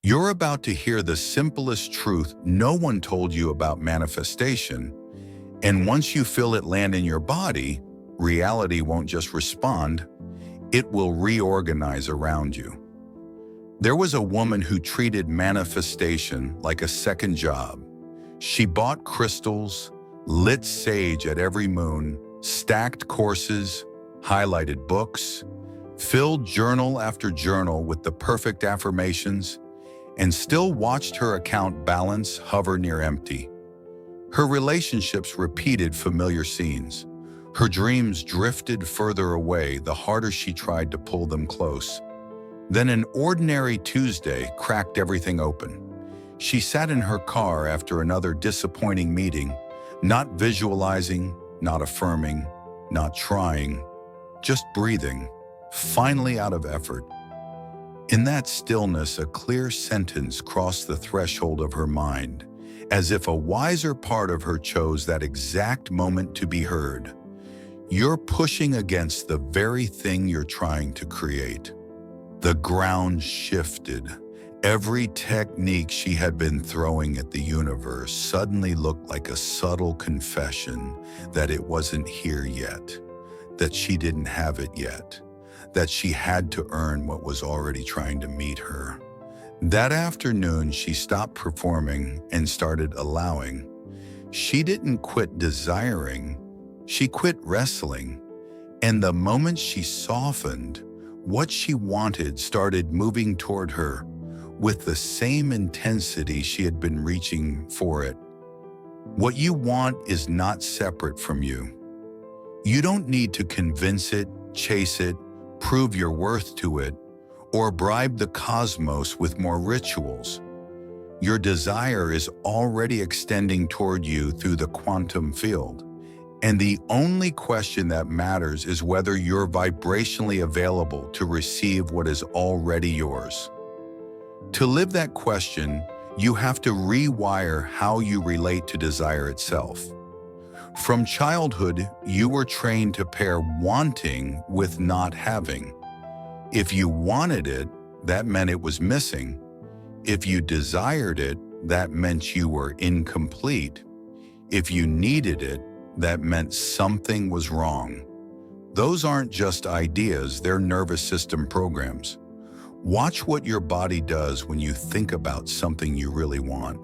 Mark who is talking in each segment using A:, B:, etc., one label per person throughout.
A: You're about to hear the simplest truth no one told you about manifestation, and once you feel it land in your body, reality won't just respond, it will reorganize around you. There was a woman who treated manifestation like a second job. She bought crystals, lit sage at every moon, stacked courses, highlighted books, filled journal after journal with the perfect affirmations, and still watched her account balance hover near empty. Her relationships repeated familiar scenes. Her dreams drifted further away the harder she tried to pull them close. Then an ordinary Tuesday cracked everything open. She sat in her car after another disappointing meeting, not visualizing, not affirming, not trying, just breathing, finally out of effort. In that stillness, a clear sentence crossed the threshold of her mind, as if a wiser part of her chose that exact moment to be heard. You're pushing against the very thing you're trying to create. The ground shifted. Every technique she had been throwing at the universe suddenly looked like a subtle confession that it wasn't here yet, that she didn't have it yet, that she had to earn what was already trying to meet her. That afternoon, she stopped performing and started allowing. She didn't quit desiring, she quit wrestling. And the moment she softened, what she wanted started moving toward her with the same intensity she had been reaching for it. What you want is not separate from you. You don't need to convince it, chase it, prove your worth to it, or bribe the cosmos with more rituals. Your desire is already extending toward you through the quantum field, and the only question that matters is whether you're vibrationally available to receive what is already yours. To live that question, you have to rewire how you relate to desire itself. From childhood, you were trained to pair wanting with not having. If you wanted it, that meant it was missing. If you desired it, that meant you were incomplete. If you needed it, that meant something was wrong. Those aren't just ideas, they're nervous system programs. Watch what your body does when you think about something you really want.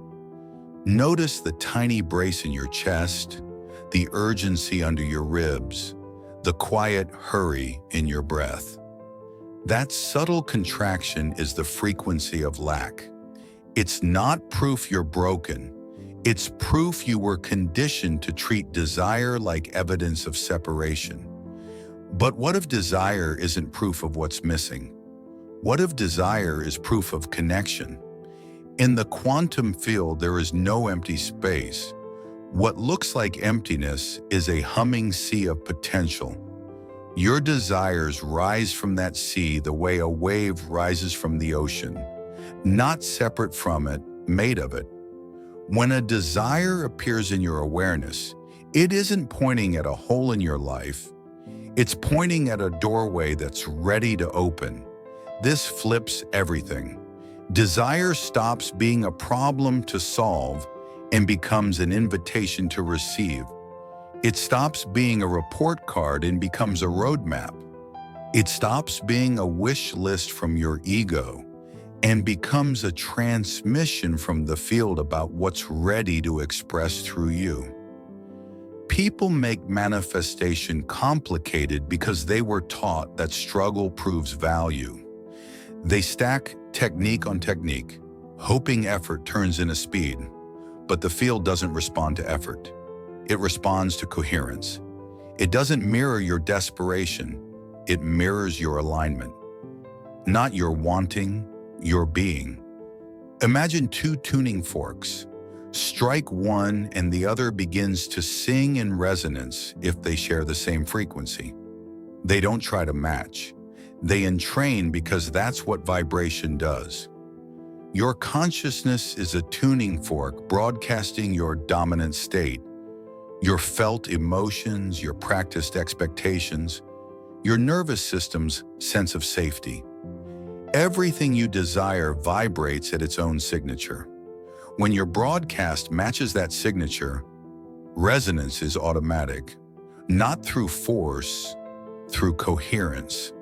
A: Notice the tiny brace in your chest, the urgency under your ribs, the quiet hurry in your breath. That subtle contraction is the frequency of lack. It's not proof you're broken. It's proof you were conditioned to treat desire like evidence of separation. But what if desire isn't proof of what's missing? What if desire is proof of connection? In the quantum field, there is no empty space. What looks like emptiness is a humming sea of potential. Your desires rise from that sea the way a wave rises from the ocean, not separate from it, made of it. When a desire appears in your awareness, it isn't pointing at a hole in your life. It's pointing at a doorway that's ready to open. This flips everything. Desire stops being a problem to solve and becomes an invitation to receive. It stops being a report card and becomes a roadmap. It stops being a wish list from your ego and becomes a transmission from the field about what's ready to express through you. People make manifestation complicated because they were taught that struggle proves value. They stack technique on technique, hoping effort turns into speed. But the field doesn't respond to effort. It responds to coherence. It doesn't mirror your desperation. It mirrors your alignment. Not your wanting, your being. Imagine two tuning forks. Strike one and the other begins to sing in resonance if they share the same frequency. They don't try to match. They entrain because that's what vibration does. Your consciousness is a tuning fork broadcasting your dominant state, your felt emotions, your practiced expectations, your nervous system's sense of safety. Everything you desire vibrates at its own signature. When your broadcast matches that signature, resonance is automatic, not through force, through coherence.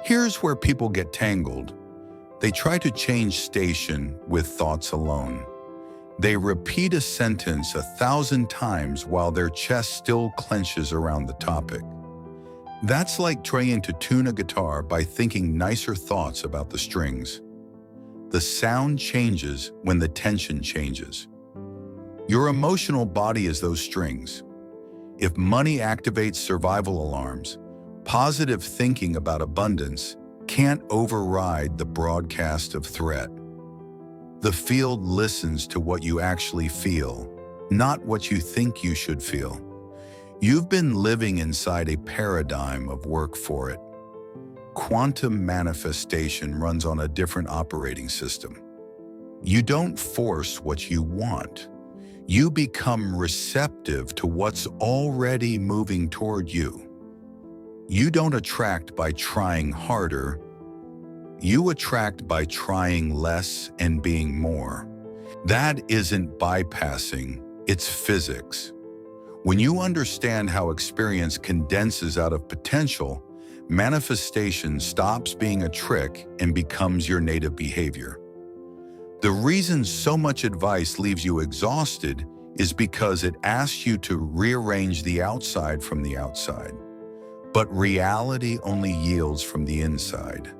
A: Here's where people get tangled. They try to change station with thoughts alone. They repeat a sentence 1,000 times while their chest still clenches around the topic. That's like trying to tune a guitar by thinking nicer thoughts about the strings. The sound changes when the tension changes. Your emotional body is those strings. If money activates survival alarms, positive thinking about abundance can't override the broadcast of threat. The field listens to what you actually feel, not what you think you should feel. You've been living inside a paradigm of work for it. Quantum manifestation runs on a different operating system. You don't force what you want. You become receptive to what's already moving toward you. You don't attract by trying harder. You attract by trying less and being more. That isn't bypassing, it's physics. When you understand how experience condenses out of potential, manifestation stops being a trick and becomes your native behavior. The reason so much advice leaves you exhausted is because it asks you to rearrange the outside from the outside. But reality only yields from the inside.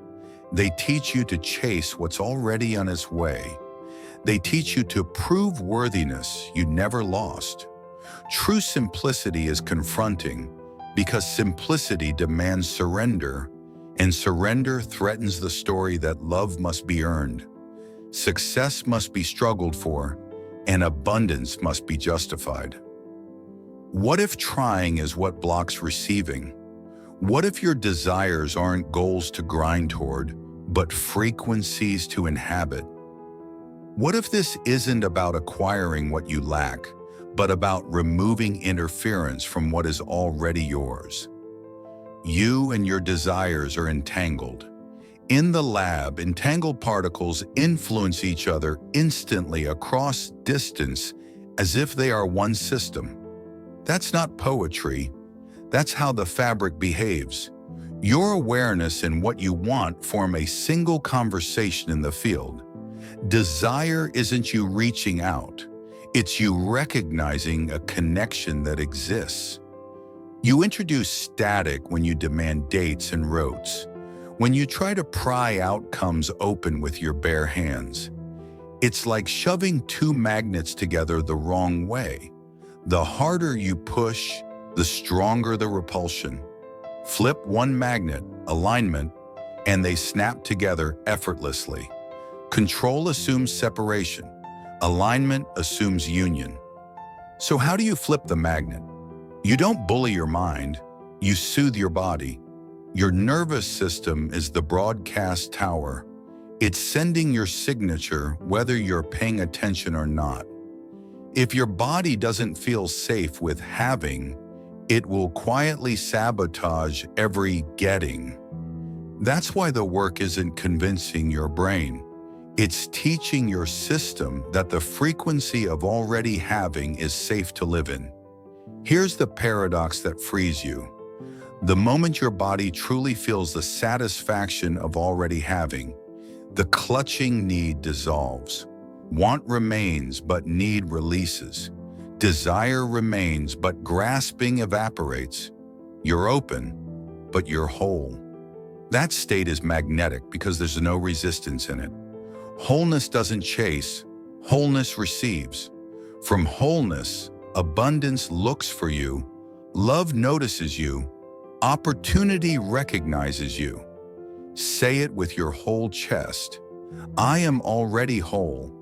A: They teach you to chase what's already on its way. They teach you to prove worthiness you never lost. True simplicity is confronting because simplicity demands surrender, and surrender threatens the story that love must be earned, success must be struggled for, and abundance must be justified. What if trying is what blocks receiving? What if your desires aren't goals to grind toward, but frequencies to inhabit? What if this isn't about acquiring what you lack, but about removing interference from what is already yours? You and your desires are entangled. In the lab, entangled particles influence each other instantly across distance as if they are one system. That's not poetry. That's how the fabric behaves. Your awareness and what you want form a single conversation in the field. Desire isn't you reaching out. It's you recognizing a connection that exists. You introduce static when you demand dates and rotes, when you try to pry outcomes open with your bare hands. It's like shoving two magnets together the wrong way. The harder you push, the stronger the repulsion. Flip one magnet, alignment, and they snap together effortlessly. Control assumes separation. Alignment assumes union. So how do you flip the magnet? You don't bully your mind, you soothe your body. Your nervous system is the broadcast tower. It's sending your signature whether you're paying attention or not. If your body doesn't feel safe with having, it will quietly sabotage every getting. That's why the work isn't convincing your brain. It's teaching your system that the frequency of already having is safe to live in. Here's the paradox that frees you. The moment your body truly feels the satisfaction of already having, the clutching need dissolves. Want remains, but need releases. Desire remains, but grasping evaporates. You're open, but you're whole. That state is magnetic because there's no resistance in it. Wholeness doesn't chase, wholeness receives. From wholeness, abundance looks for you, love notices you, opportunity recognizes you. Say it with your whole chest. I am already whole.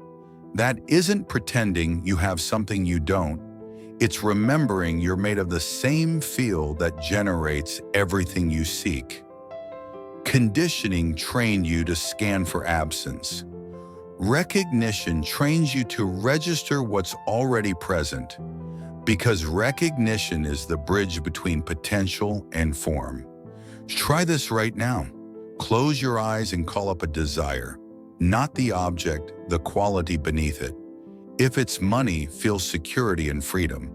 A: That isn't pretending you have something you don't. It's remembering you're made of the same field that generates everything you seek. Conditioning trained you to scan for absence. Recognition trains you to register what's already present, because recognition is the bridge between potential and form. Try this right now. Close your eyes and call up a desire, not the object, the quality beneath it. If it's money, feel security and freedom.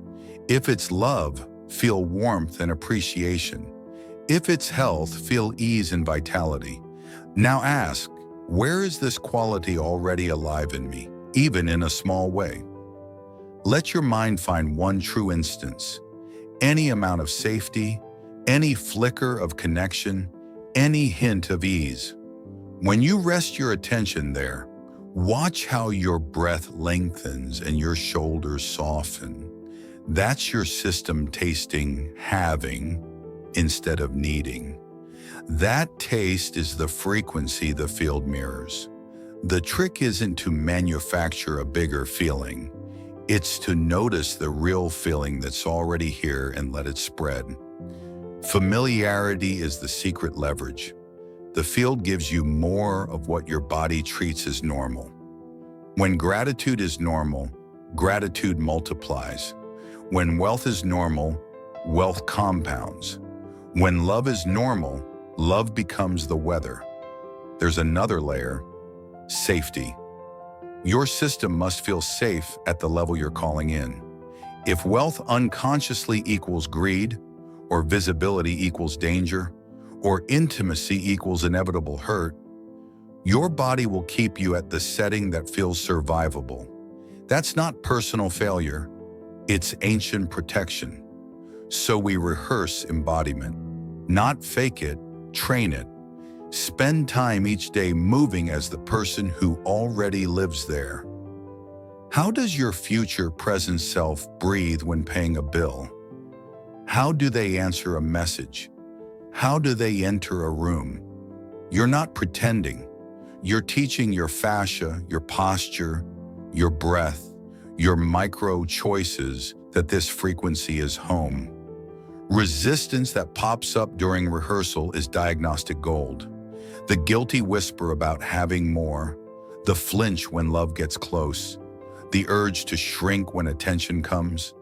A: If it's love, feel warmth and appreciation. If it's health, feel ease and vitality. Now ask, where is this quality already alive in me, even in a small way? Let your mind find one true instance. Any amount of safety, any flicker of connection, any hint of ease. When you rest your attention there, watch how your breath lengthens and your shoulders soften. That's your system tasting having instead of needing. That taste is the frequency the field mirrors. The trick isn't to manufacture a bigger feeling. It's to notice the real feeling that's already here and let it spread. Familiarity is the secret leverage. The field gives you more of what your body treats as normal. When gratitude is normal, gratitude multiplies. When wealth is normal, wealth compounds. When love is normal, love becomes the weather. There's another layer, safety. Your system must feel safe at the level you're calling in. If wealth unconsciously equals greed, or visibility equals danger, or intimacy equals inevitable hurt, your body will keep you at the setting that feels survivable. That's not personal failure, it's ancient protection. So we rehearse embodiment. Not fake it, train it. Spend time each day moving as the person who already lives there. How does your future present self breathe when paying a bill? How do they answer a message? How do they enter a room? You're not pretending. You're teaching your fascia, your posture, your breath, your micro choices that this frequency is home. Resistance that pops up during rehearsal is diagnostic gold. The guilty whisper about having more, the flinch when love gets close, the urge to shrink when attention comes.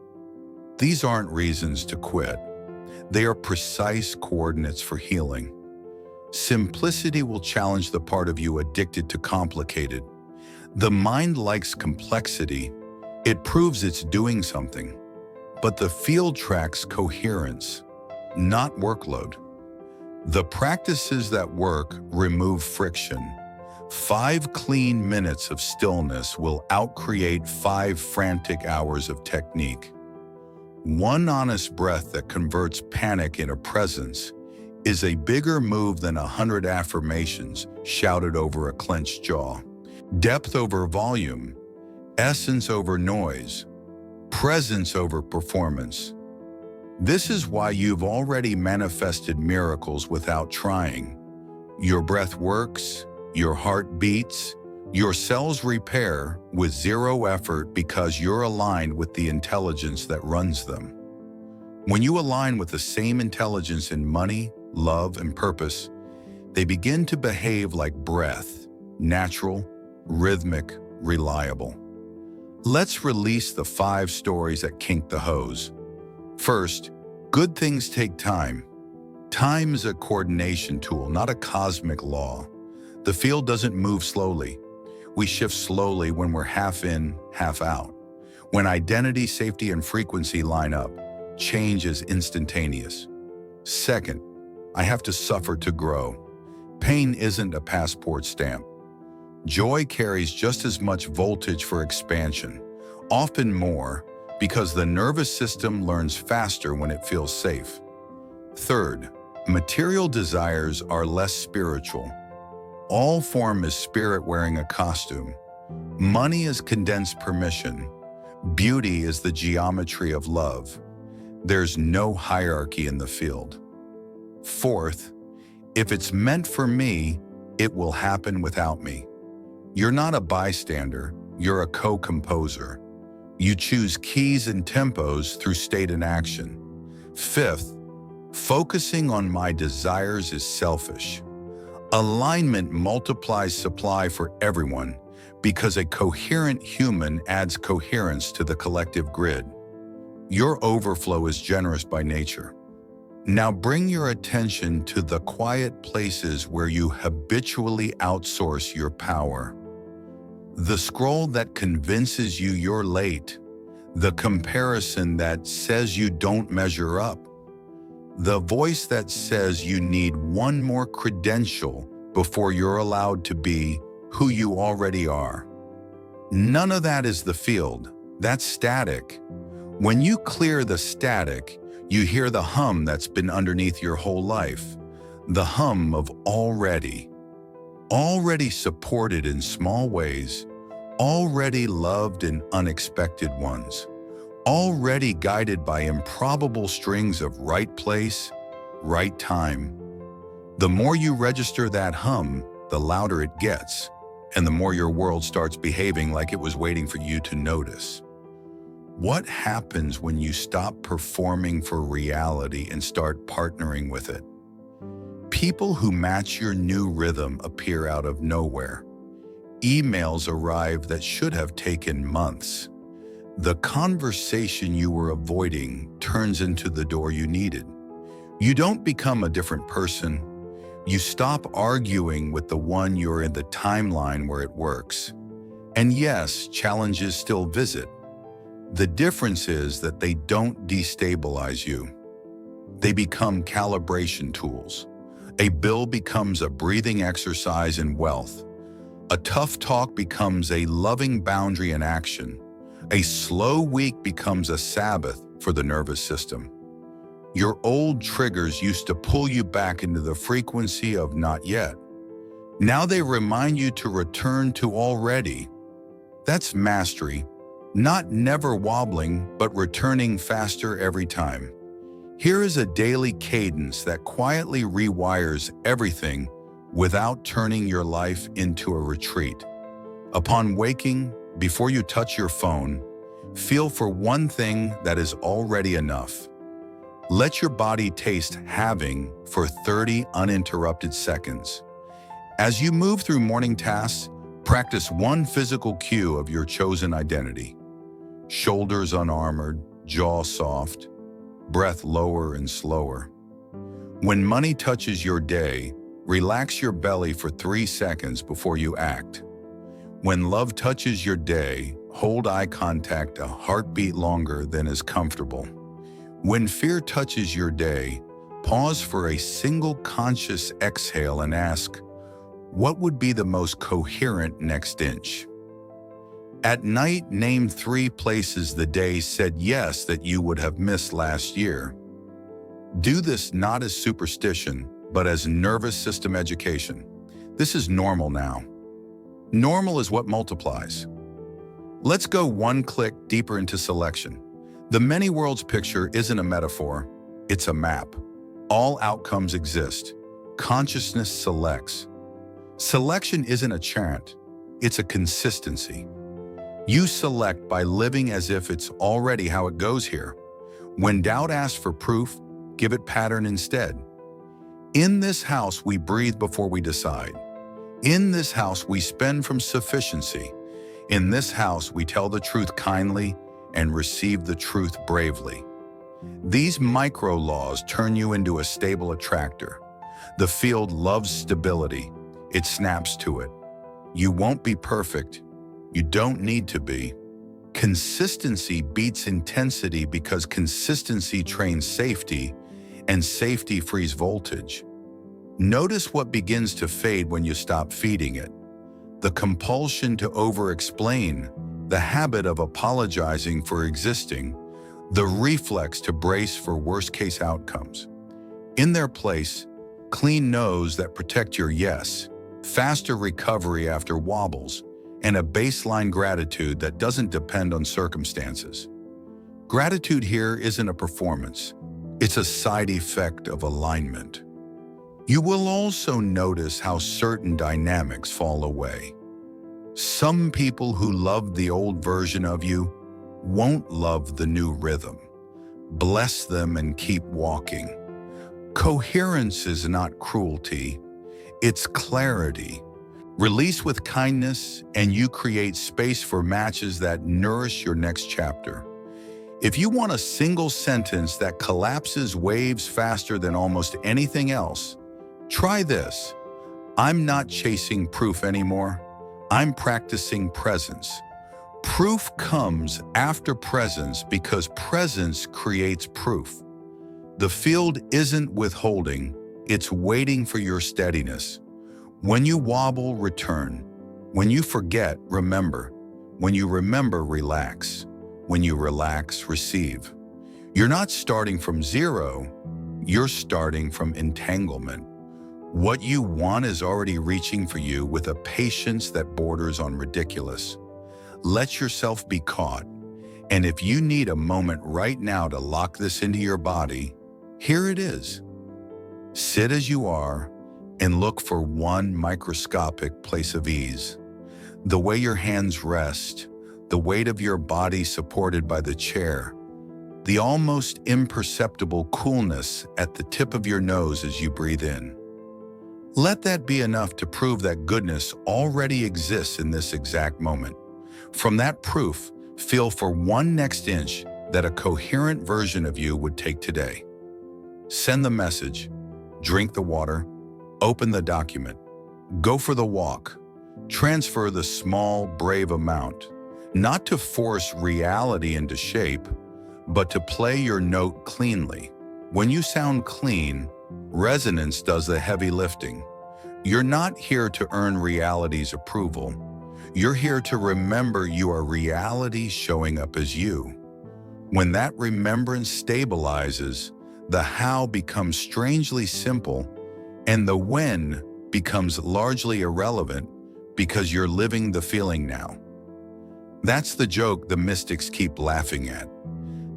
A: These aren't reasons to quit. They are precise coordinates for healing. Simplicity will challenge the part of you addicted to complicated. The mind likes complexity. It proves it's doing something. But the field tracks coherence, not workload. The practices that work remove friction. 5 clean minutes of stillness will outcreate 5 frantic hours of technique. One honest breath that converts panic into presence is a bigger move than 100 affirmations shouted over a clenched jaw. Depth over volume, essence over noise, presence over performance. This is why you've already manifested miracles without trying. Your breath works, your heart beats, your cells repair with zero effort because you're aligned with the intelligence that runs them. When you align with the same intelligence in money, love, and purpose, they begin to behave like breath, natural, rhythmic, reliable. Let's release the 5 stories that kink the hose. First, good things take time. Time is a coordination tool, not a cosmic law. The field doesn't move slowly. We shift slowly when we're half in, half out. When identity, safety, and frequency line up, change is instantaneous. Second, I have to suffer to grow. Pain isn't a passport stamp. Joy carries just as much voltage for expansion, often more, because the nervous system learns faster when it feels safe. Third, material desires are less spiritual. All form is spirit wearing a costume. Money is condensed permission. Beauty is the geometry of love. There's no hierarchy in the field. Fourth, if it's meant for me, it will happen without me. You're not a bystander, you're a co-composer. You choose keys and tempos through state and action. Fifth, focusing on my desires is selfish. Alignment multiplies supply for everyone because a coherent human adds coherence to the collective grid. Your overflow is generous by nature. Now bring your attention to the quiet places where you habitually outsource your power. The scroll that convinces you you're late, the comparison that says you don't measure up, the voice that says you need one more credential before you're allowed to be who you already are. None of that is the field. That's static. When you clear the static, you hear the hum that's been underneath your whole life. The hum of already. Already supported in small ways. Already loved in unexpected ones. Already guided by improbable strings of right place, right time. The more you register that hum, the louder it gets, and the more your world starts behaving like it was waiting for you to notice. What happens when you stop performing for reality and start partnering with it? People who match your new rhythm appear out of nowhere. Emails arrive that should have taken months. The conversation you were avoiding turns into the door you needed. You don't become a different person. You stop arguing with the one you're in the timeline where it works. And yes, challenges still visit. The difference is that they don't destabilize you. They become calibration tools. A bill becomes a breathing exercise in wealth. A tough talk becomes a loving boundary in action. A slow week becomes a Sabbath for the nervous system. Your old triggers used to pull you back into the frequency of not yet. Now they remind you to return to already. That's mastery. Not never wobbling, but returning faster every time. Here is a daily cadence that quietly rewires everything without turning your life into a retreat. Upon waking, before you touch your phone, feel for one thing that is already enough. Let your body taste having for 30 uninterrupted seconds. As you move through morning tasks, practice one physical cue of your chosen identity. Shoulders unarmored, jaw soft, breath lower and slower. When money touches your day, relax your belly for 3 seconds before you act. When love touches your day, hold eye contact a heartbeat longer than is comfortable. When fear touches your day, pause for a single conscious exhale and ask, what would be the most coherent next inch? At night, name 3 places the day said yes that you would have missed last year. Do this not as superstition, but as nervous system education. This is normal now. Normal is what multiplies. Let's go one click deeper into selection. The many worlds picture isn't a metaphor, it's a map. All outcomes exist. Consciousness selects. Selection isn't a chant, it's a consistency. You select by living as if it's already how it goes here. When doubt asks for proof, give it pattern instead. In this house, we breathe before we decide. In this house, we spend from sufficiency. In this house, we tell the truth kindly and receive the truth bravely. These micro laws turn you into a stable attractor. The field loves stability. It snaps to it. You won't be perfect. You don't need to be. Consistency beats intensity because consistency trains safety, and safety frees voltage. Notice what begins to fade when you stop feeding it. The compulsion to over-explain, the habit of apologizing for existing, the reflex to brace for worst-case outcomes. In their place, clean no's that protect your yes, faster recovery after wobbles, and a baseline gratitude that doesn't depend on circumstances. Gratitude here isn't a performance. It's a side effect of alignment. You will also notice how certain dynamics fall away. Some people who loved the old version of you won't love the new rhythm. Bless them and keep walking. Coherence is not cruelty, it's clarity. Release with kindness, and you create space for matches that nourish your next chapter. If you want a single sentence that collapses waves faster than almost anything else, try this. I'm not chasing proof anymore. I'm practicing presence. Proof comes after presence because presence creates proof. The field isn't withholding, it's waiting for your steadiness. When you wobble, return. When you forget, remember. When you remember, relax. When you relax, receive. You're not starting from zero, you're starting from entanglement. What you want is already reaching for you with a patience that borders on ridiculous. Let yourself be caught. And if you need a moment right now to lock this into your body, here it is. Sit as you are and look for one microscopic place of ease. The way your hands rest, the weight of your body supported by the chair, the almost imperceptible coolness at the tip of your nose as you breathe in. Let that be enough to prove that goodness already exists in this exact moment. From that proof, feel for one next inch that a coherent version of you would take today. Send the message, drink the water, open the document, go for the walk, transfer the small, brave amount, not to force reality into shape, but to play your note cleanly. When you sound clean, resonance does the heavy lifting. You're not here to earn reality's approval. You're here to remember you are reality showing up as you. When that remembrance stabilizes, the how becomes strangely simple, and the when becomes largely irrelevant because you're living the feeling now. That's the joke the mystics keep laughing at.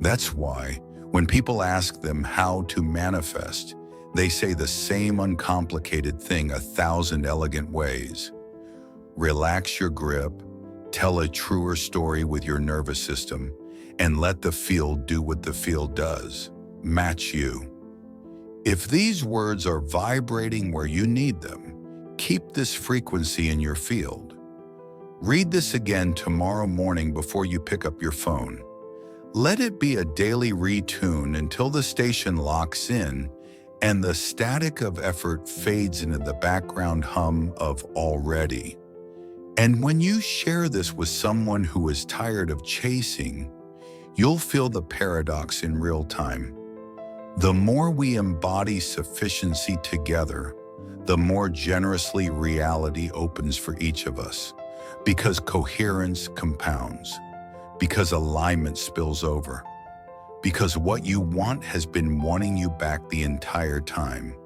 A: That's why, when people ask them how to manifest, they say the same uncomplicated thing 1,000 elegant ways. Relax your grip, tell a truer story with your nervous system, and let the field do what the field does. Match you. If these words are vibrating where you need them, keep this frequency in your field. Read this again tomorrow morning before you pick up your phone. Let it be a daily retune until the station locks in and the static of effort fades into the background hum of already. And when you share this with someone who is tired of chasing, you'll feel the paradox in real time. The more we embody sufficiency together, the more generously reality opens for each of us, because coherence compounds, because alignment spills over, because what you want has been wanting you back the entire time.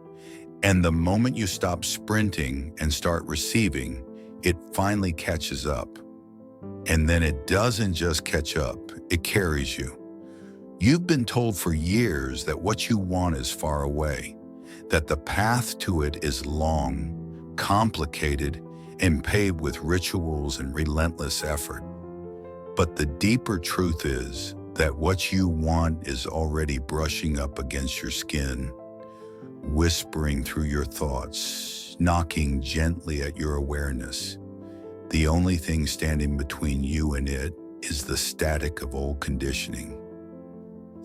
A: And the moment you stop sprinting and start receiving, it finally catches up. And then it doesn't just catch up, it carries you. You've been told for years that what you want is far away, that the path to it is long, complicated, and paved with rituals and relentless effort. But the deeper truth is that what you want is already brushing up against your skin, whispering through your thoughts, knocking gently at your awareness. The only thing standing between you and it is the static of old conditioning.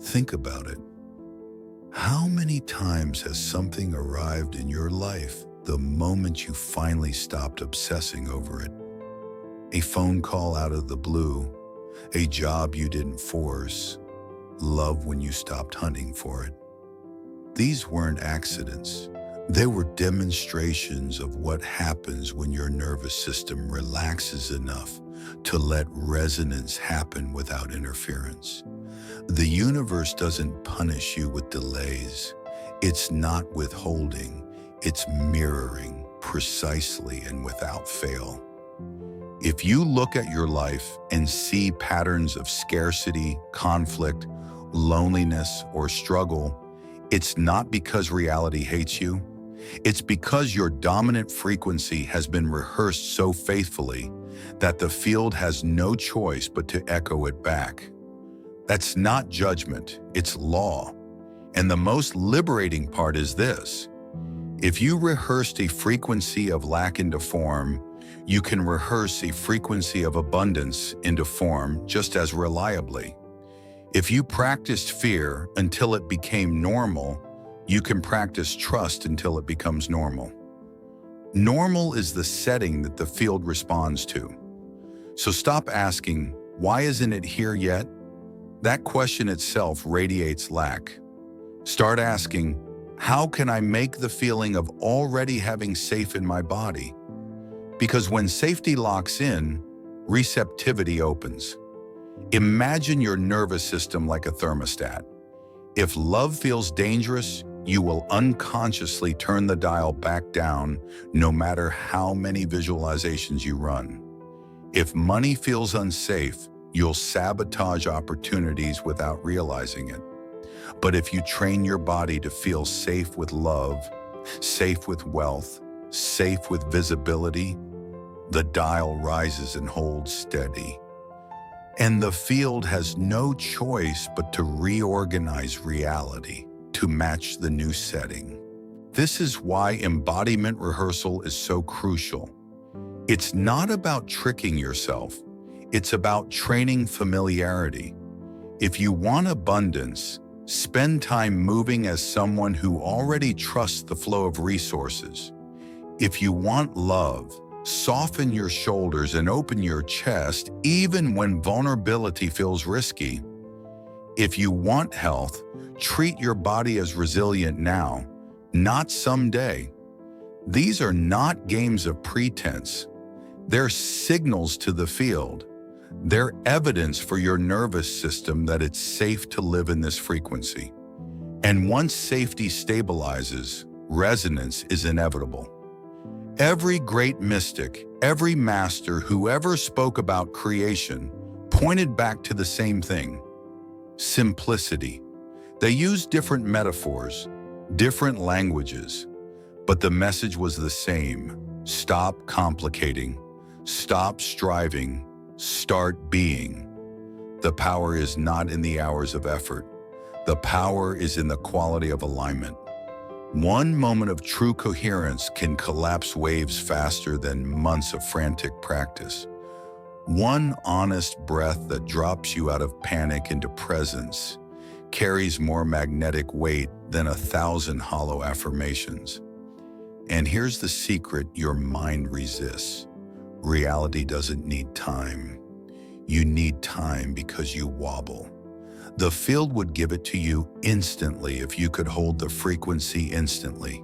A: Think about it. How many times has something arrived in your life the moment you finally stopped obsessing over it? A phone call out of the blue, a job you didn't force, love when you stopped hunting for it. These weren't accidents. They were demonstrations of what happens when your nervous system relaxes enough to let resonance happen without interference. The universe doesn't punish you with delays. It's not withholding, it's mirroring precisely and without fail. If you look at your life and see patterns of scarcity, conflict, loneliness, or struggle, it's not because reality hates you. It's because your dominant frequency has been rehearsed so faithfully that the field has no choice but to echo it back. That's not judgment, it's law. And the most liberating part is this. If you rehearsed a frequency of lack into form, you can rehearse a frequency of abundance into form just as reliably. If you practiced fear until it became normal, you can practice trust until it becomes normal. Normal is the setting that the field responds to. So stop asking, why isn't it here yet? That question itself radiates lack. Start asking, how can I make the feeling of already having safe in my body? Because when safety locks in, receptivity opens. Imagine your nervous system like a thermostat. If love feels dangerous, you will unconsciously turn the dial back down no matter how many visualizations you run. If money feels unsafe, you'll sabotage opportunities without realizing it. But if you train your body to feel safe with love, safe with wealth, safe with visibility, the dial rises and holds steady. And the field has no choice but to reorganize reality to match the new setting. This is why embodiment rehearsal is so crucial. It's not about tricking yourself. It's about training familiarity. If you want abundance, spend time moving as someone who already trusts the flow of resources. If you want love, soften your shoulders and open your chest even when vulnerability feels risky. If you want health, treat your body as resilient now, not someday. These are not games of pretense. They're signals to the field. They're evidence for your nervous system that it's safe to live in this frequency. And once safety stabilizes, resonance is inevitable. Every great mystic, every master who ever spoke about creation pointed back to the same thing: simplicity. They used different metaphors, different languages, but the message was the same: stop complicating, stop striving, start being. The power is not in the hours of effort. The power is in the quality of alignment. One moment of true coherence can collapse waves faster than months of frantic practice. One honest breath that drops you out of panic into presence carries more magnetic weight than 1,000 hollow affirmations. And here's the secret your mind resists. Reality doesn't need time. You need time because you wobble. The field would give it to you instantly if you could hold the frequency instantly.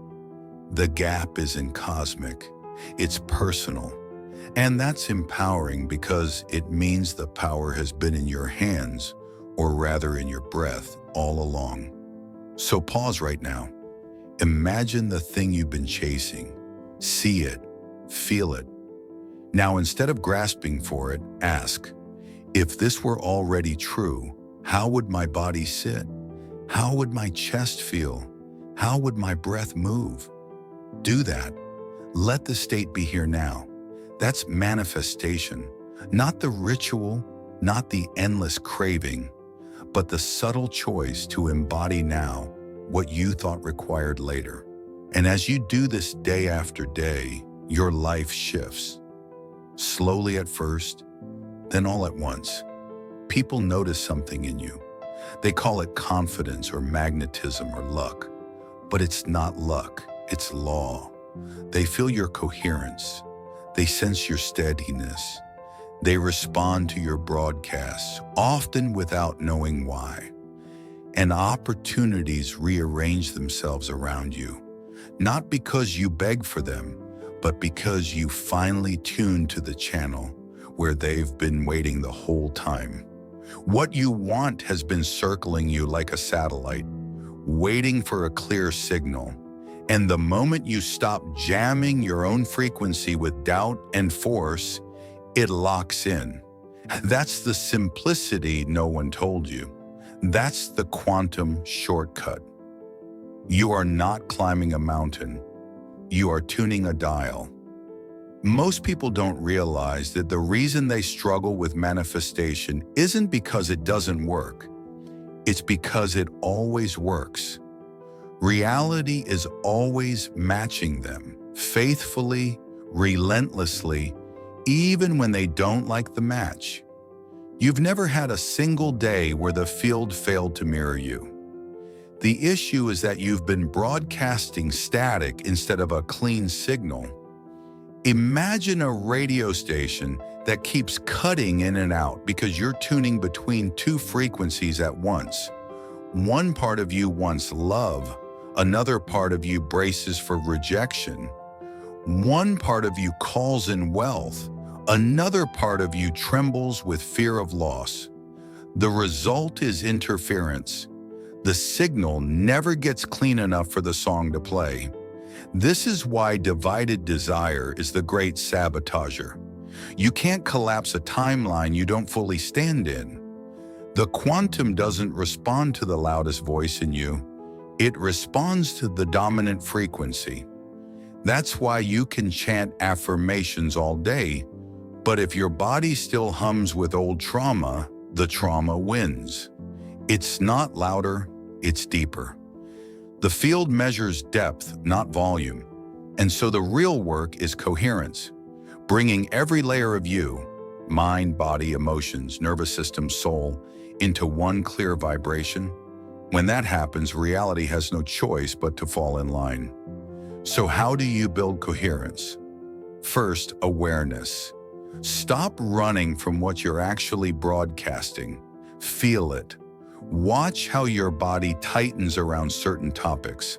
A: The gap isn't cosmic, it's personal. And that's empowering because it means the power has been in your hands, or rather in your breath, all along. So pause right now. Imagine the thing you've been chasing. See it, feel it. Now, instead of grasping for it, ask, if this were already true, how would my body sit? How would my chest feel? How would my breath move? Do that. Let the state be here now. That's manifestation, not the ritual, not the endless craving, but the subtle choice to embody now what you thought required later. And as you do this day after day, your life shifts. Slowly at first, then all at once. People notice something in you. They call it confidence or magnetism or luck. But it's not luck, it's law. They feel your coherence. They sense your steadiness. They respond to your broadcasts, often without knowing why. And opportunities rearrange themselves around you, not because you beg for them, but because you finally tune to the channel where they've been waiting the whole time. What you want has been circling you like a satellite, waiting for a clear signal. And the moment you stop jamming your own frequency with doubt and force, it locks in. That's the simplicity no one told you. That's the quantum shortcut. You are not climbing a mountain. You are tuning a dial. Most people don't realize that the reason they struggle with manifestation isn't because it doesn't work. It's because it always works. Reality is always matching them, faithfully, relentlessly, even when they don't like the match. You've never had a single day where the field failed to mirror you. The issue is that you've been broadcasting static instead of a clean signal. Imagine a radio station that keeps cutting in and out because you're tuning between two frequencies at once. One part of you wants love, another part of you braces for rejection. One part of you calls in wealth, another part of you trembles with fear of loss. The result is interference. The signal never gets clean enough for the song to play. This is why divided desire is the great sabotager. You can't collapse a timeline you don't fully stand in. The quantum doesn't respond to the loudest voice in you. It responds to the dominant frequency. That's why you can chant affirmations all day, but if your body still hums with old trauma, the trauma wins. It's not louder, it's deeper. The field measures depth, not volume. And so the real work is coherence, bringing every layer of you, mind, body, emotions, nervous system, soul, into one clear vibration. When that happens, reality has no choice but to fall in line. So how do you build coherence? First, awareness. Stop running from what you're actually broadcasting. Feel it. Watch how your body tightens around certain topics.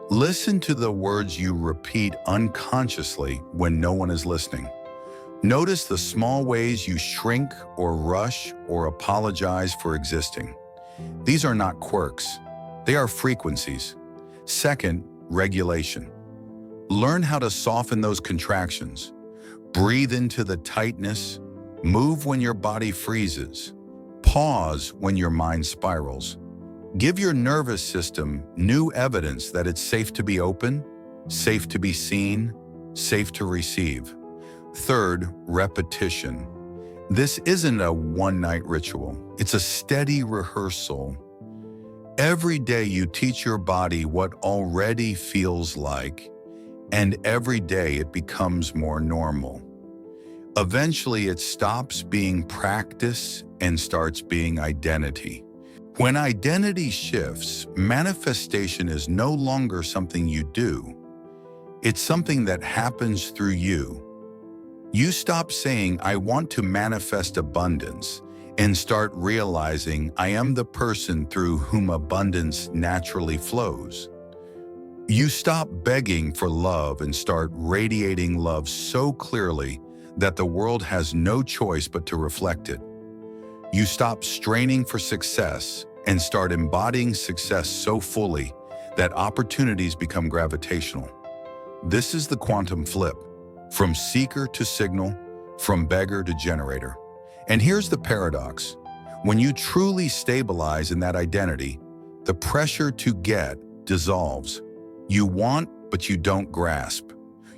A: Listen to the words you repeat unconsciously when no one is listening. Notice the small ways you shrink or rush or apologize for existing. These are not quirks. They are frequencies. Second, regulation. Learn how to soften those contractions. Breathe into the tightness. Move when your body freezes. Pause when your mind spirals. Give your nervous system new evidence that it's safe to be open, safe to be seen, safe to receive. Third, repetition. This isn't a one-night ritual. It's a steady rehearsal. Every day you teach your body what already feels like, and every day it becomes more normal. Eventually it stops being practice and starts being identity. When identity shifts, manifestation is no longer something you do. It's something that happens through you. You stop saying, "I want to manifest abundance," and start realizing, "I am the person through whom abundance naturally flows." You stop begging for love and start radiating love so clearly that the world has no choice but to reflect it. You stop straining for success and start embodying success so fully that opportunities become gravitational. This is the quantum flip, from seeker to signal, from beggar to generator. And here's the paradox. When you truly stabilize in that identity, the pressure to get dissolves. You want, but you don't grasp.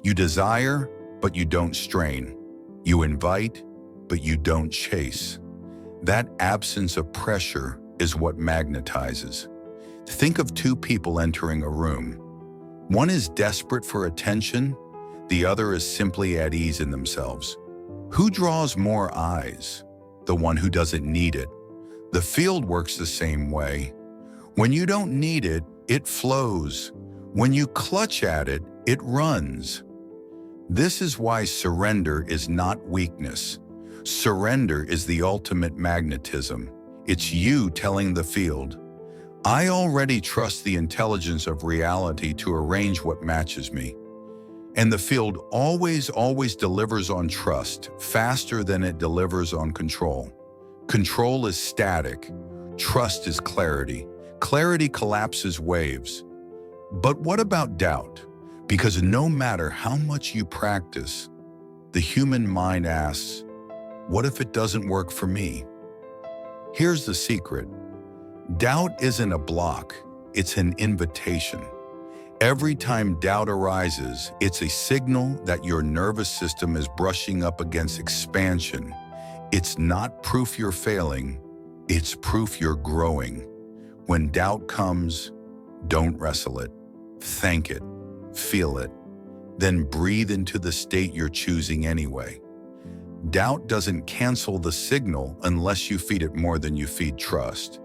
A: You desire, but you don't strain. You invite, but you don't chase. That absence of pressure is what magnetizes. Think of two people entering a room. One is desperate for attention, the other is simply at ease in themselves. Who draws more eyes? The one who doesn't need it. The field works the same way. When you don't need it, it flows. When you clutch at it, it runs. This is why surrender is not weakness. Surrender is the ultimate magnetism. It's you telling the field, "I already trust the intelligence of reality to arrange what matches me." And the field always delivers on trust faster than it delivers on control. Control is static. Trust is clarity. Clarity collapses waves. But what about doubt? Because no matter how much you practice, the human mind asks, "What if it doesn't work for me?" Here's the secret. Doubt isn't a block, it's an invitation. Every time doubt arises, it's a signal that your nervous system is brushing up against expansion. It's not proof you're failing, it's proof you're growing. When doubt comes, don't wrestle it. Thank it. Feel it. Then breathe into the state you're choosing anyway. Doubt doesn't cancel the signal unless you feed it more than you feed trust.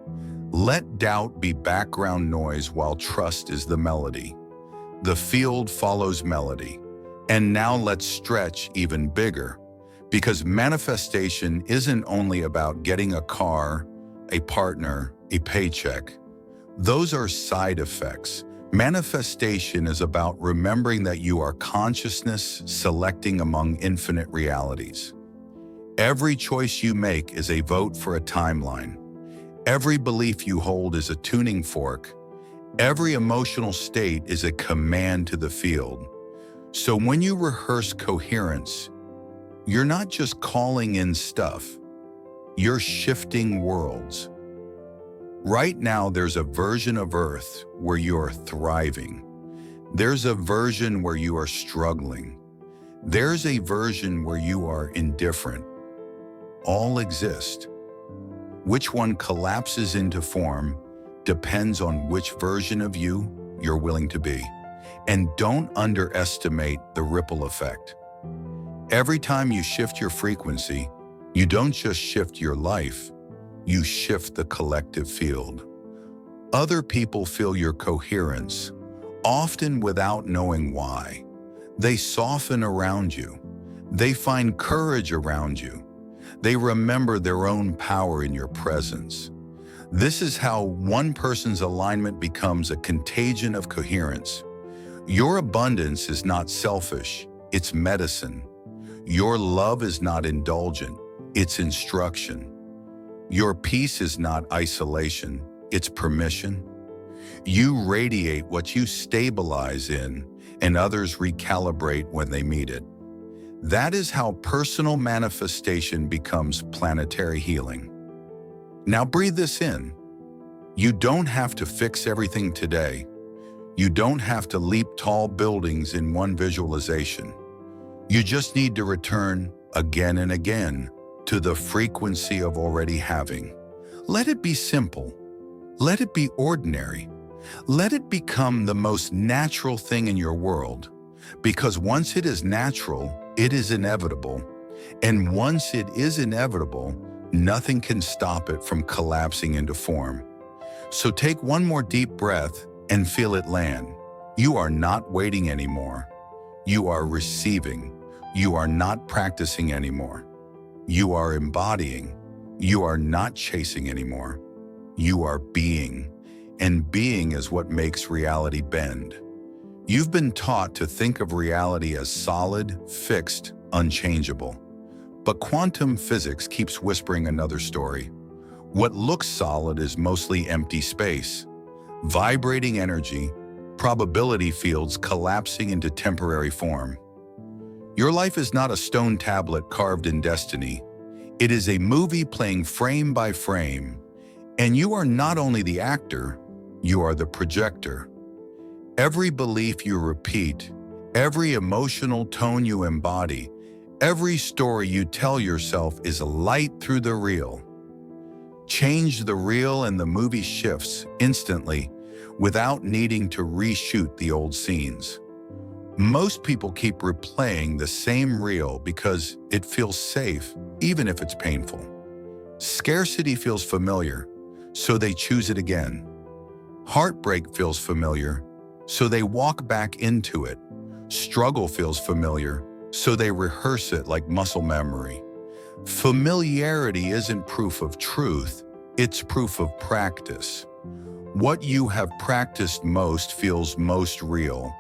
A: Let doubt be background noise while trust is the melody. The field follows melody. And now let's stretch even bigger, because manifestation isn't only about getting a car, a partner, a paycheck. Those are side effects. Manifestation is about remembering that you are consciousness selecting among infinite realities. Every choice you make is a vote for a timeline. Every belief you hold is a tuning fork. Every emotional state is a command to the field. So when you rehearse coherence, you're not just calling in stuff, you're shifting worlds. Right now, there's a version of Earth where you are thriving. There's a version where you are struggling. There's a version where you are indifferent. All exist. Which one collapses into form depends on which version of you you're willing to be. And don't underestimate the ripple effect. Every time you shift your frequency, you don't just shift your life, you shift the collective field. Other people feel your coherence, often without knowing why. They soften around you. They find courage around you. They remember their own power in your presence. This is how one person's alignment becomes a contagion of coherence. Your abundance is not selfish, it's medicine. Your love is not indulgent, it's instruction. Your peace is not isolation, it's permission. You radiate what you stabilize in, and others recalibrate when they meet it. That is how personal manifestation becomes planetary healing. Now breathe this in. You don't have to fix everything today. You don't have to leap tall buildings in one visualization. You just need to return again and again to the frequency of already having. Let it be simple. Let it be ordinary. Let it become the most natural thing in your world. Because once it is natural, it is inevitable. And once it is inevitable, nothing can stop it from collapsing into form. So take one more deep breath and feel it land. You are not waiting anymore. You are receiving. You are not practicing anymore. You are embodying. You are not chasing anymore. You are being. And being is what makes reality bend. You've been taught to think of reality as solid, fixed, unchangeable. But quantum physics keeps whispering another story. What looks solid is mostly empty space, vibrating energy, probability fields collapsing into temporary form. Your life is not a stone tablet carved in destiny. It is a movie playing frame by frame. And you are not only the actor, you are the projector. Every belief you repeat, every emotional tone you embody, every story you tell yourself is a light through the reel. Change the reel and the movie shifts instantly without needing to reshoot the old scenes. Most people keep replaying the same reel because it feels safe, even if it's painful. Scarcity feels familiar, so they choose it again. Heartbreak feels familiar, so they walk back into it. Struggle feels familiar, so they rehearse it like muscle memory. Familiarity isn't proof of truth, it's proof of practice. What you have practiced most feels most real,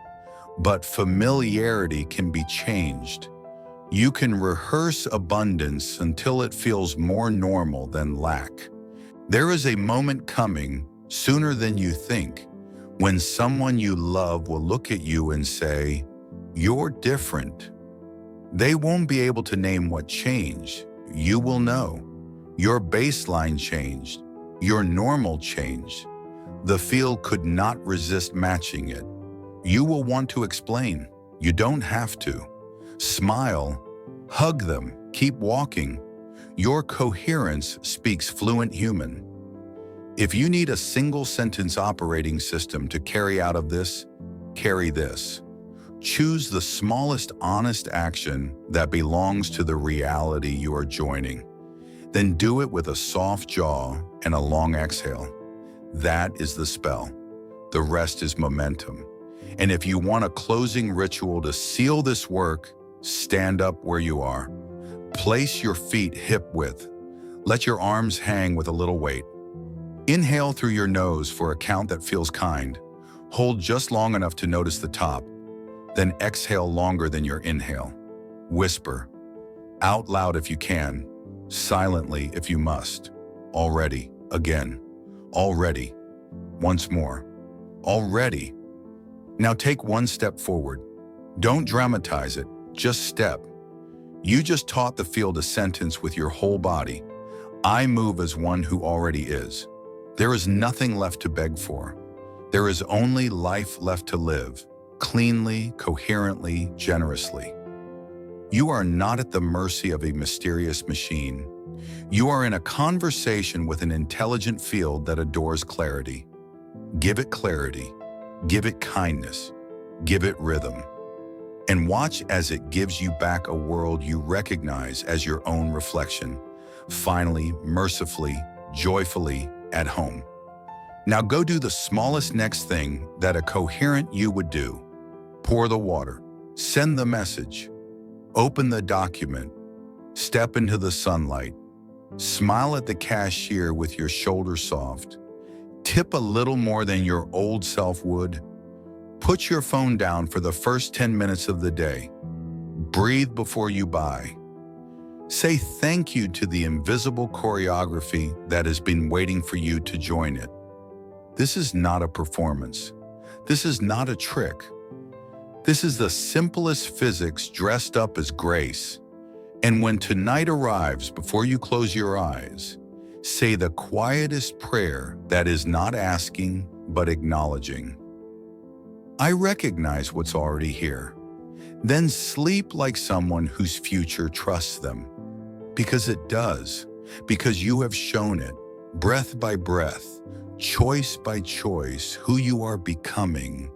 A: but familiarity can be changed. You can rehearse abundance until it feels more normal than lack. There is a moment coming, sooner than you think, when someone you love will look at you and say, "You're different." They won't be able to name what changed. You will know. Your baseline changed. Your normal changed. The field could not resist matching it. You will want to explain. You don't have to. Smile. Hug them. Keep walking. Your coherence speaks fluent human. If you need a single sentence operating system to carry out of this, carry this. Choose the smallest honest action that belongs to the reality you are joining. Then do it with a soft jaw and a long exhale. That is the spell. The rest is momentum. And if you want a closing ritual to seal this work, stand up where you are. Place your feet hip width. Let your arms hang with a little weight. Inhale through your nose for a count that feels kind. Hold just long enough to notice the top. Then exhale longer than your inhale. Whisper, out loud if you can, silently if you must. Already, again. Already. Once more. Already. Now take one step forward. Don't dramatize it, just step. You just taught the field a sentence with your whole body. I move as one who already is. There is nothing left to beg for. There is only life left to live, cleanly, coherently, generously. You are not at the mercy of a mysterious machine. You are in a conversation with an intelligent field that adores clarity. Give it clarity. Give it kindness. Give it rhythm. And watch as it gives you back a world you recognize as your own reflection. Finally, mercifully, joyfully, at home. Now go do the smallest next thing that a coherent you would do. Pour the water. Send the message. Open the document. Step into the sunlight. Smile at the cashier with your shoulders soft. Tip a little more than your old self would. Put your phone down for the first 10 minutes of the day. Breathe before you buy. Say thank you to the invisible choreography that has been waiting for you to join it. This is not a performance. This is not a trick. This is the simplest physics dressed up as grace. And when tonight arrives before you close your eyes, say the quietest prayer that is not asking but acknowledging. I recognize what's already here. Then sleep like someone whose future trusts them. Because it does. Because you have shown it, breath by breath, choice by choice, who you are becoming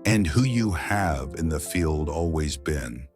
A: and who you have in the field always been.